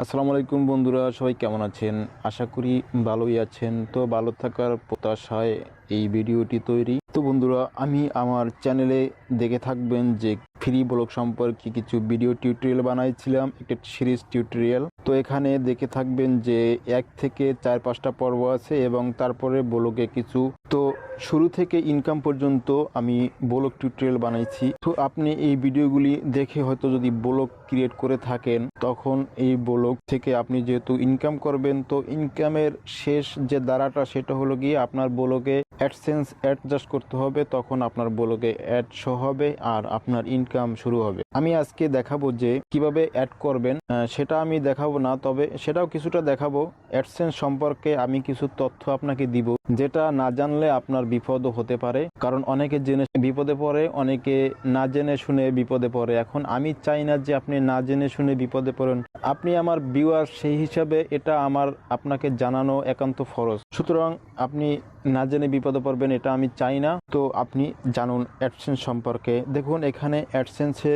আসসালামু আলাইকুম বন্ধুরা, সবাই কেমন আছেন? আশা করি ভালোই আছেন। তো ভালো থাকার প্রত্যাশায় এই ভিডিওটি তৈরি। তো বন্ধুরা, আমি আমার চ্যানেলে দেখে থাকবেন যে ফ্রি ব্লগ সম্পর্কে কিছু ভিডিও টিউটোরিয়াল বানাইছিলাম, একটা সিরিজ টিউটোরিয়াল। তো এখানে দেখে থাকবেন যে 1 থেকে 4-5টা পর্ব আছে এবং তারপরে ব্লগে কিছু। তো শুরু থেকে ইনকাম পর্যন্ত আমি ব্লগ টিউটোরিয়াল বানাইছি। তো আপনি এই ভিডিওগুলি দেখে হয়তো যদি ব্লগ ক্রিয়েট করে থাকেন, তখন এই ব্লগ থেকে আপনি যেহেতু ইনকাম করবেন, তো ইনকামের শেষ যে দ্বারাটা সেটা হলো গিয়ে আপনার ব্লগে অ্যাডসেন্স অ্যাডজাস্ট করতে হবে, তখন আপনার ব্লগে অ্যাড শো হবে আর আপনার ইনকাম শুরু হবে। আমি আজকে দেখাবো যে কিভাবে অ্যাড করবেন, সেটা আমি দেখাবো না, তবে সেটাও কিছুটা দেখাবো। অ্যাডসেন্স সম্পর্কে আমি কিছু তথ্য আপনাকে দিব, যেটা না জানলে আপনার বিপদও হতে পারে। কারণ অনেকে জেনে বিপদে পড়ে, অনেকে না জেনে শুনে বিপদে পড়ে। এখন আমি চাই না যে আপনি না জেনে শুনে বিপদে পড়েন। আপনি আমার ভিউয়ার, সেই হিসাবে এটা আমার আপনাকে জানানো একান্ত ফরজ। সুতরাং আপনি না জেনে বিপদে পড়বেন, এটা আমি চাই না। তো আপনি জানুন অ্যাডসেন্স সম্পর্কে। দেখুন, এখানে অ্যাডসেন্সে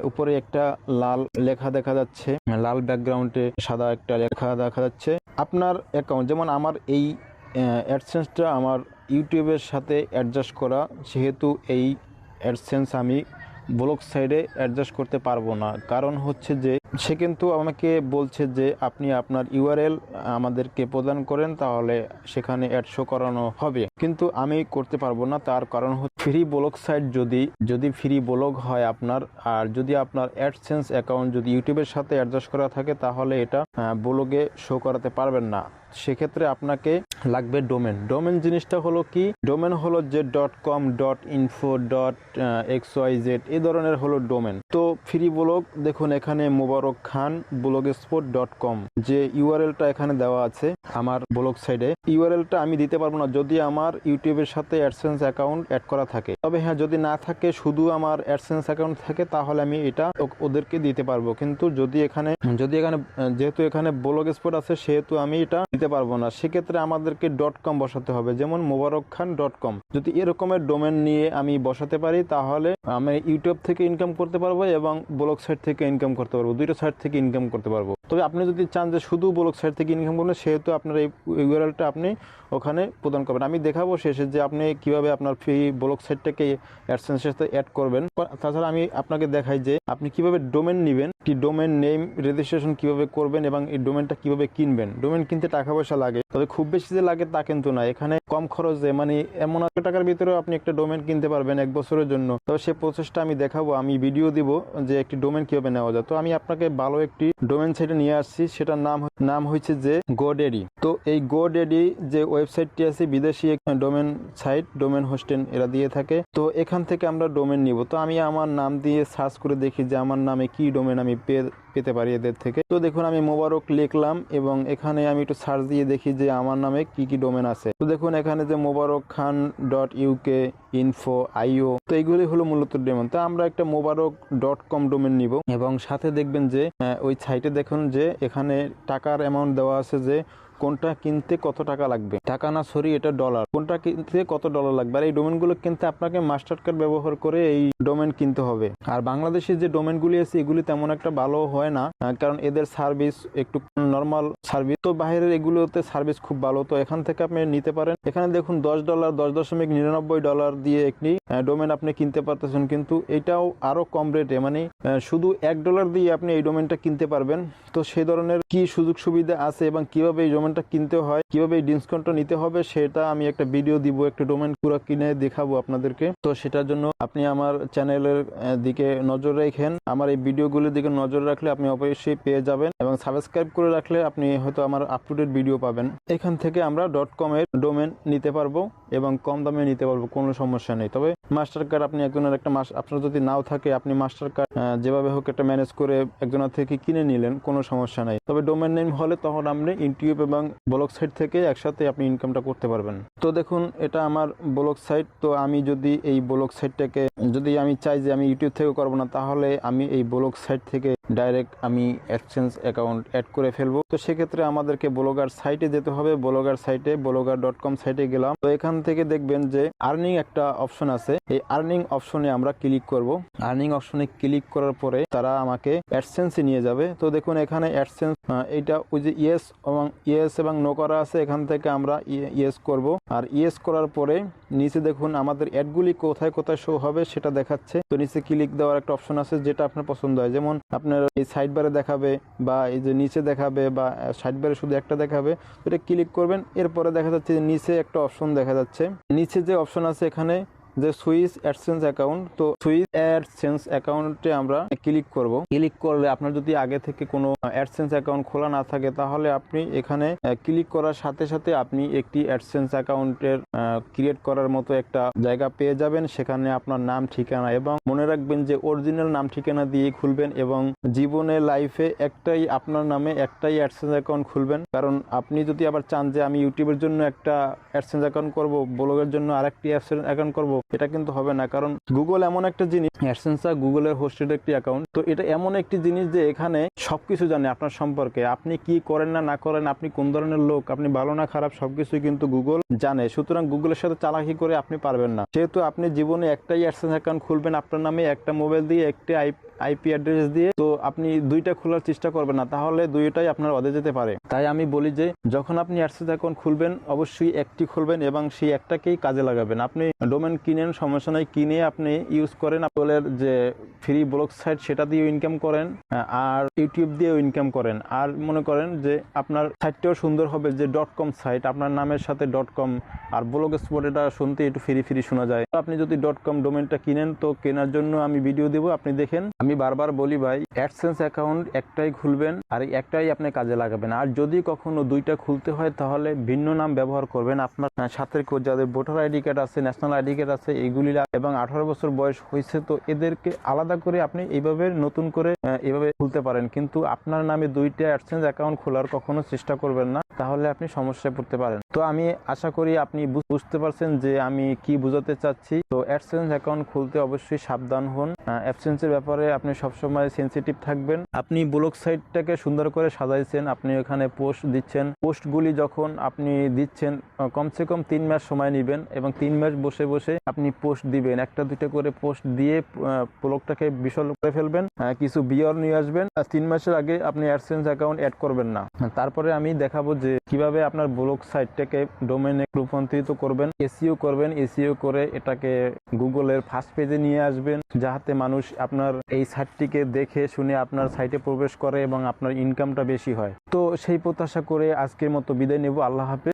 উপরে একটা লাল লেখা দেখা যাচ্ছে, লাল ব্যাকগ্রাউন্ডে সাদা একটা লেখা দেখা যাচ্ছে। আপনার অ্যাকাউন্ট, যেমন আমার এই অ্যাডসেন্সটা আমার ইউটিউবের সাথে অ্যাডজাস্ট করা, সেহেতু এই অ্যাডসেন্স আমি ব্লগ সাইডে অ্যাডজাস্ট করতে পারবো না। কারণ হচ্ছে যে সে কিন্তু আমাকে বলছে যে আপনি আপনার ইউআরএল আমাদেরকে প্রদান করেন, তাহলে সেখানে অ্যাড শো করানো হবে, কিন্তু আমি করতে পারবো না। তার কারণ হচ্ছে ফ্রি ব্লগ সাইট যদি ফ্রি ব্লগ হয় আপনার, আর যদি আপনার অ্যাডসেন্স অ্যাকাউন্ট যদি ইউটিউবের সাথে অ্যাডজাস্ট করা থাকে, তাহলে এটা ব্লগে শো করাতে পারবেন না। সেক্ষেত্রে আপনাকে লাগবে ডোমেন। ডোমেন জিনিসটা হলো কি? ডোমেন হলো যে .com, .info, .xyz এই ধরনের হলো ডোমেন। তো ফ্রি ব্লগ দেখুন, এখানে মোবারক খান blogspot.com যে ইউআরএলটা এখানে দেওয়া আছে আমার ব্লগ সাইডে, ইউআরএলটা আমি দিতে পারবো না যদি আমার ইউটিউবের সাথে অ্যাডসেন্স অ্যাকাউন্ট অ্যাড করা থাকে। তবে হ্যাঁ, যদি না থাকে, শুধু আমার অ্যাডসেন্স অ্যাকাউন্ট থাকে, তাহলে আমি এটা ওদেরকে দিতে পারবো। কিন্তু যদি এখানে যেহেতু এখানে ব্লগস্পট আছে, সেহেতু আমি এটা দিতে পারবো না। সেক্ষেত্রে আমাদেরকে .com বসাতে হবে, যেমন মোবারক খান .com। যদি এরকমের ডোমেন নিয়ে আমি বসাতে পারি, তাহলে আমি ইউটিউব থেকে ইনকাম করতে পারবো এবং ব্লগ সাইট থেকে ইনকাম করতে পারবো, দুইটা সাইট থেকে ইনকাম করতে পারবো। তবে আপনি যদি চান যে শুধু ব্লগ সাইট থেকে ইনকাম করবেন, সেহেতু আপনার এই ইউআরএলটা আপনি ওখানে প্রদান করবেন। আমি দেখাবো শেষে যে আপনি কিভাবে আপনার ফ্রি ব্লগ সাইটটাকে অ্যাডসেন্সের সাথে অ্যাড করবেন। তাছাড়া আমি আপনাকে দেখাই যে আপনি কিভাবে ডোমেন নেবেন, কি ডোমেন নেম রেজিস্ট্রেশন কিভাবে করবেন এবং এই ডোমেনটা কিভাবে কিনবেন। ডোমেন কিনতে টাকা পয়সা লাগে, তবে খুব বেশি যে লাগে তা কিন্তু না। এখানে কম খরচে, মানে এমন টাকার ভিতরে আপনি একটা ডোমেন কিনতে পারবেন 1 বছরের জন্য। তবে সে প্রসেসটা আমি দেখাবো, আমি ভিডিও দিব যে একটি ডোমেন কিভাবে নেওয়া যায়। তো আমি আপনাকে ভালো একটি ডোমেন সাইটে নিয়ে আসছি, সেটার নাম হচ্ছে যে GoDaddy। তো এই GoDaddy যে ওয়েবসাইটটি আছে, বিদেশি এক ডোমেন সাইট, ডোমেন হোস্টেন এরা দিয়ে থাকে। তো এখান থেকে আমরা ডোমেন নিব। তো আমি আমার নাম দিয়ে সার্চ করে দেখি যে আমার নামে কি ডোমেন আমি পেতে পারি এদের থেকে। তো দেখুন, আমি মোবারক লিখলাম এবং এখানে আমি একটু সার্চ দিয়ে দেখি যে আমার নামে কি কি ডোমেন আছে। তো দেখুন, এখানে যে মোবারক খান .uk, info, io, তো এইগুলি হলো মূলত ডোমেন। তো আমরা একটা মোবারক .com ডোমেন নিব এবং সাথে দেখবেন যে ওই সাইটে দেখুন যে এখানে টাকার অ্যামাউন্ট দেওয়া আছে, যে কোনটা কিনতে কত টাকা লাগবে। টাকা না, সরি, এটা ডলার। কোনটা কিনতে কত ডলার লাগবে। আর এই ডোমেনগুলো কিনতে আপনাকে মাস্টার কার্ড ব্যবহার করে এই ডোমেন কিনতে হবে। আর বাংলাদেশের যে ডোমেনগুলি আছে, এগুলি তেমন একটা ভালো হয় না, কারণ এদের সার্ভিস একটু নর্মাল সার্ভিস। তো বাইরের এগুলোতে সার্ভিস খুব ভালো। তো এখান থেকে আপনি নিতে পারেন। এখানে দেখুন $10, $10.99 দিয়ে একটি ডোমেন আপনি কিনতে পারতেছেন, কিন্তু এটাও আরো কম রেটে, মানে শুধু $1 দিয়ে আপনি এই ডোমেনটা কিনতে পারবেন। তো সেই ধরনের কি সুযোগ সুবিধা আছে এবং কিভাবে এই ডোমেনটা কিনতে হয়, কিভাবে এই ডিসকাউন্টটা নিতে হবে, সেটা আমি একটা ভিডিও দিব, একটা ডোমেন পুরো কিনে দেখাবো আপনাদেরকে। তো সেটার জন্য আপনি আমার চ্যানেলের দিকে নজর রাখেন, আমার এই ভিডিওগুলোর দিকে নজর রাখলে আপনি অবশ্যই পেয়ে যাবেন, এবং সাবস্ক্রাইব করে রাখলে আপনি হয়তো আমার আপ টু ডেট ভিডিও পাবেন। এখান থেকে আমরা .com এর ডোমেন নিতে পারবো এবং কম দামে নিতে পারবো, কোনো সমস্যা নেই। তবে মাস্টার কার্ড আপনি একজনের একটা আপনার যদি নাও থাকে, আপনি মাস্টার কার্ড যেভাবে হোক একটা ম্যানেজ করে একজনের থেকে কিনে নিলেন, কোনো সমস্যা নাই। তবে ডোমেন নেম হলে তখন আপনি ইউটিউব এবং ব্লগ সাইট থেকে একসাথে আপনি ইনকামটা করতে পারবেন। তো দেখুন, এটা আমার ব্লগ সাইট। তো আমি যদি এই ব্লগ সাইটটাকে যদি আমি চাই যে আমি ইউটিউব থেকে করবো না, তাহলে আমি এই ব্লগ সাইট থেকে ডাইরেক্ট আমি অ্যাডসেন্স অ্যাকাউন্ট অ্যাড করে ফেলবো। তো সেক্ষেত্রে আমাদেরকে ব্লগার সাইটে যেতে হবে। ব্লগার সাইটে blogger.com সাইটে গেলাম। তো এখান থেকে দেখবেন যে আর্নিং একটা অপশন আছে, এই আর্নিং অপশনে আমরা ক্লিক করব। আর্নিং অপশনে ক্লিক করার পরে তারা আমাকে অ্যাডসেন্সে নিয়ে যাবে। তো দেখুন এখানে অ্যাডসেন্স এইটা ওই যে ইয়েস এবং নো করা আছে, এখান থেকে আমরা ইয়েস করব। আর ইয়েস করার পরে নিচে দেখুন আমাদের অ্যাডগুলি কোথায় কোথায় শো হবে সেটা দেখাচ্ছে। তো নিচে ক্লিক দেওয়ার একটা অপশন আছে, যেটা আপনার পছন্দ হয়, যেমন আপনার এই সাইড বারে দেখাবে বা এই যে নিচে দেখাবে বা সাইড বারে শুধু একটা দেখাবে। এটা ক্লিক করবেন, এরপরে দেখা যাচ্ছে যে নিচে একটা অপশন দেখা যাচ্ছে। নিচে যে অপশন আছে এখানে যে সুইচ অ্যাডসেন্স অ্যাকাউন্ট, তো সুইচ অ্যাডসেন্স অ্যাকাউন্টে আমরা ক্লিক করব। ক্লিক করলে আপনার যদি আগে থেকে কোনো অ্যাডসেন্স অ্যাকাউন্ট খোলা না থাকে তাহলে আপনি এখানে ক্লিক করার সাথে সাথে আপনি একটি অ্যাডসেন্স অ্যাকাউন্টের ক্রিয়েট করার মতো একটা জায়গা পেয়ে যাবেন। সেখানে আপনার নাম ঠিকানা, এবং মনে রাখবেন যে অরিজিনাল নাম ঠিকানা দিয়ে খুলবেন, এবং জীবনে লাইফে একটাই আপনার নামে একটাই অ্যাডসেন্স অ্যাকাউন্ট খুলবেন। কারণ আপনি যদি আবার চান যে আমি ইউটিউবের জন্য একটা অ্যাডসেন্স অ্যাকাউন্ট করব, ব্লগের জন্য আরেকটি অ্যাডসেন্স অ্যাকাউন্ট করব, এটা কিন্তু হবে না। কারণ গুগল এমন একটা জিনিস, অ্যাডসেন্স গুগলের হোস্টেড একটি অ্যাকাউন্ট, তো এটা এমন একটি জিনিস যে এখানে সবকিছু জানে আপনার সম্পর্কে, আপনি কি করেন না করেন, আপনি কোন ধরনের লোক, আপনি ভালো না খারাপ, সবকিছুই কিন্তু গুগল জানে। সুতরাং গুগলের সাথে চালাকি করে আপনি পারবেন না। যেহেতু আপনি জীবনে একটাই অ্যাডসেন্স অ্যাকাউন্ট খুলবেন আপনার নামে, একটা মোবাইল দিয়ে, একটা আইপি অ্যাড্রেস দিয়ে, তো আপনি দুইটা খোলার চেষ্টা করবেন না, তাহলে দুইটাই আপনার অদে যেতে পারে। তাই আমি বলি যে যখন আপনি অ্যাডসেন্স অ্যাকাউন্ট খুলবেন অবশ্যই একটি খুলবেন এবং সেই একটাকেই কাজে লাগাবেন। আপনি ডোমেন কিনেন, সমস্যা নাই, কিনে আপনি ইউজ করেন, আপনার যে ফ্রি ব্লগ সাইট সেটা দিয়েও ইনকাম করেন, আর ইউটিউব দিয়েও ইনকাম করেন। আর মনে করেন যে আপনার সাইটটাও সুন্দর হবে, যে .com সাইট আপনার নামের সাথে .com, আর ব্লগ স্পট এটা শুনতে একটু ফ্রি শোনা যায়। আপনি যদি .com ডোমেনটা কিনেন, তো কেনার জন্য আমি ভিডিও দেবো, আপনি দেখেন। আমি বারবার বলি ভাই, অ্যাডসেন্স অ্যাকাউন্ট একটাই খুলবেন আর একটাই আপনি কাজে লাগাবেন। আর যদি কখনো দুইটা খুলতে হয় তাহলে ভিন্ন নাম ব্যবহার করবেন। আপনার সাথে যাদের ভোটার আইডি কার্ড আছে, ন্যাশনাল আইডি কার্ড আছে, এইগুলি এবং 18 বছর বয়স হয়েছে, তো এদেরকে আলাদা করে আপনি এইভাবে নতুন করে এইভাবে খুলতে পারেন। কিন্তু আপনার নামে দুইটা অ্যাডসেন্স অ্যাকাউন্ট খোলার কখনো চেষ্টা করবেন না, তাহলে আপনি সমস্যায় পড়তে পারেন। তো আমি আশা করি আপনি বুঝতে পারছেন যে আমি কি বোঝাতে চাচ্ছি। তো অ্যাডসেন্স অ্যাকাউন্ট খুলতে অবশ্যই সাবধান হন। অ্যাডসেন্সের ব্যাপারে আপনি সবসময় সেন্সিটিভ থাকবেন। আপনি ব্লগ সাইটটাকে সুন্দর করে সাজাইছেন, আপনি ওখানে পোস্ট দিচ্ছেন, পোস্টগুলি যখন আপনি দিচ্ছেন কমসে কম 3 মাস সময় নেবেন, এবং 3 মাস বসে বসে আপনি পোস্ট দিবেন, একটা দুইটা করে পোস্ট দিয়ে ব্লগটাকে বিশাল করে ফেলবেন, কিছু ভিউয়ার নিয়ে আসবেন। 3 মাসের আগে আপনি অ্যাডসেন্স অ্যাকাউন্ট অ্যাড করবেন না। তারপরে আমি দেখাবো যে কিভাবে আপনার ব্লগ সাইটটাকে ডোমেনে রূপান্তরিত করবেন, এসইও করবেন। এসইও করে এটাকে গুগলের ফার্স্ট পেজে নিয়ে আসবেন, যাতে মানুষ আপনার এই সাইটটিকে দেখে শুনে আপনার সাইটে প্রবেশ করে এবং আপনার ইনকামটা বেশি হয়। তো সেই প্রত্যাশা করে আজকের মতো বিদায় নেব। আল্লাহ হাফেজ।